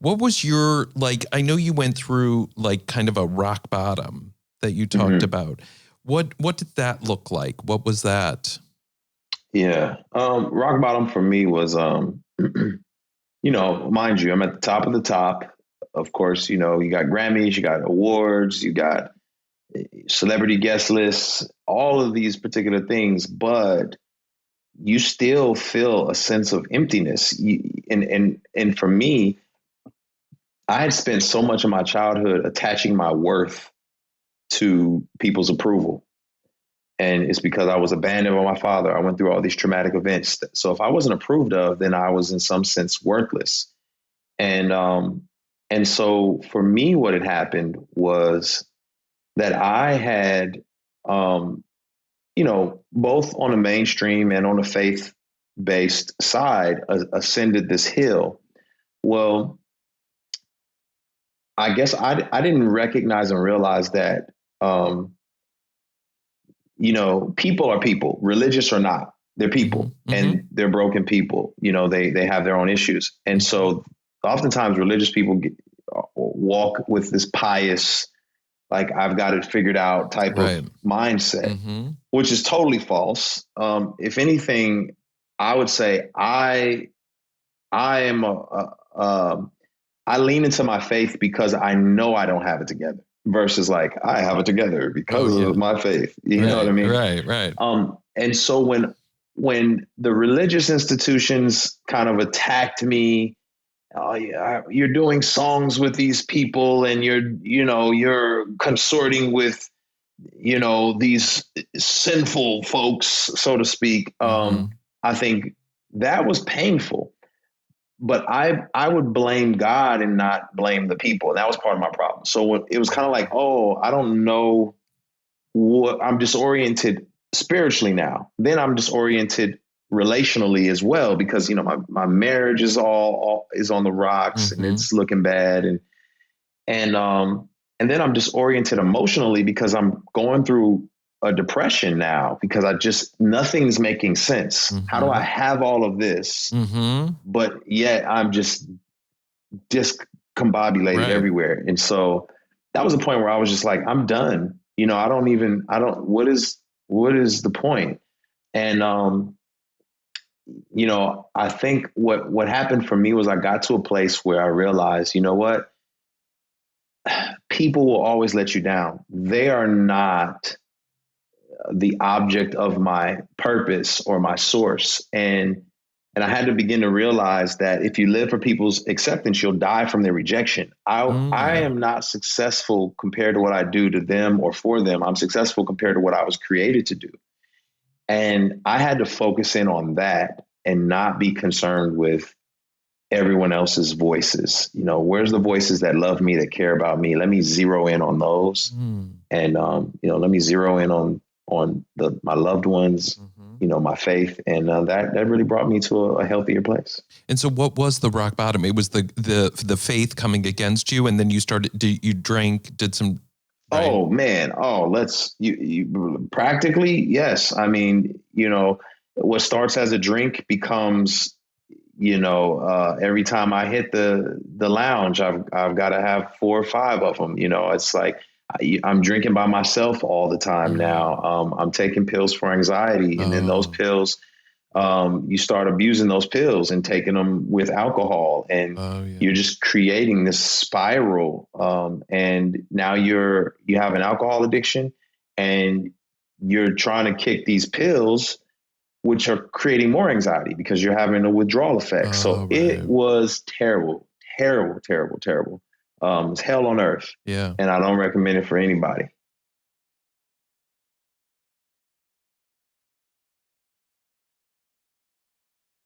What was your, like, I know you went through like kind of a rock bottom that you talked Mm-hmm. about. What did that look like? What was that? Yeah. Rock bottom for me was, mind you, I'm at the top of the top. Of course, you got Grammys, you got awards, you got celebrity guest lists, all of these particular things, but you still feel a sense of emptiness. And for me, I had spent so much of my childhood attaching my worth to people's approval. And it's because I was abandoned by my father. I went through all these traumatic events. So if I wasn't approved of, then I was in some sense worthless. And so for me, what had happened was that I had, both on a mainstream and on a faith-based side, ascended this hill. Well, I guess I didn't recognize and realize that, people are people, religious or not, they're people, Mm-hmm. and they're broken people. They have their own issues. And so oftentimes religious people walk with this pious, like I've got it figured out type of mindset, which is totally false. If anything, I would say I am I lean into my faith because I know I don't have it together, versus like I have it together because of my faith. You know what I mean? Right. And so when the religious institutions kind of attacked me, oh yeah, you're doing songs with these people and you're consorting with, these sinful folks, so to speak. I think that was painful, but I would blame God and not blame the people. And that was part of my problem. So it was kind of like, oh, I don't know what, I'm disoriented spiritually now. Then I'm disoriented relationally as well, because, my marriage is all is on the rocks and it's looking bad. And then I'm disoriented emotionally because I'm going through a depression now, because nothing's making sense. How do I have all of this, but yet I'm just discombobulated everywhere? And so that was a point where I was just like, I'm done. What is the point? And, I think what happened for me was I got to a place where I realized, you know what? People will always let you down. They are not the object of my purpose or my source. And I had to begin to realize that if you live for people's acceptance, you'll die from their rejection. I am not successful compared to what I do to them or for them. I'm successful compared to what I was created to do. And I had to focus in on that and not be concerned with everyone else's voices. Where's the voices that love me, that care about me? Let me zero in on those. And, let me zero in on my loved ones, my faith. And that really brought me to a healthier place. And so what was the rock bottom? It was the faith coming against you. And then you drank, did some. Right? Oh man. Oh, you practically. Yes. I mean, what starts as a drink becomes, every time I hit the lounge, I've got to have 4 or 5 of them. It's like, I'm drinking by myself all the time now. I'm taking pills for anxiety, and then those pills, you start abusing those pills and taking them with alcohol, and you're just creating this spiral. And now you have an alcohol addiction, and you're trying to kick these pills, which are creating more anxiety because you're having a withdrawal effect. It was terrible, terrible, terrible, terrible. It's hell on earth. Yeah. And I don't recommend it for anybody.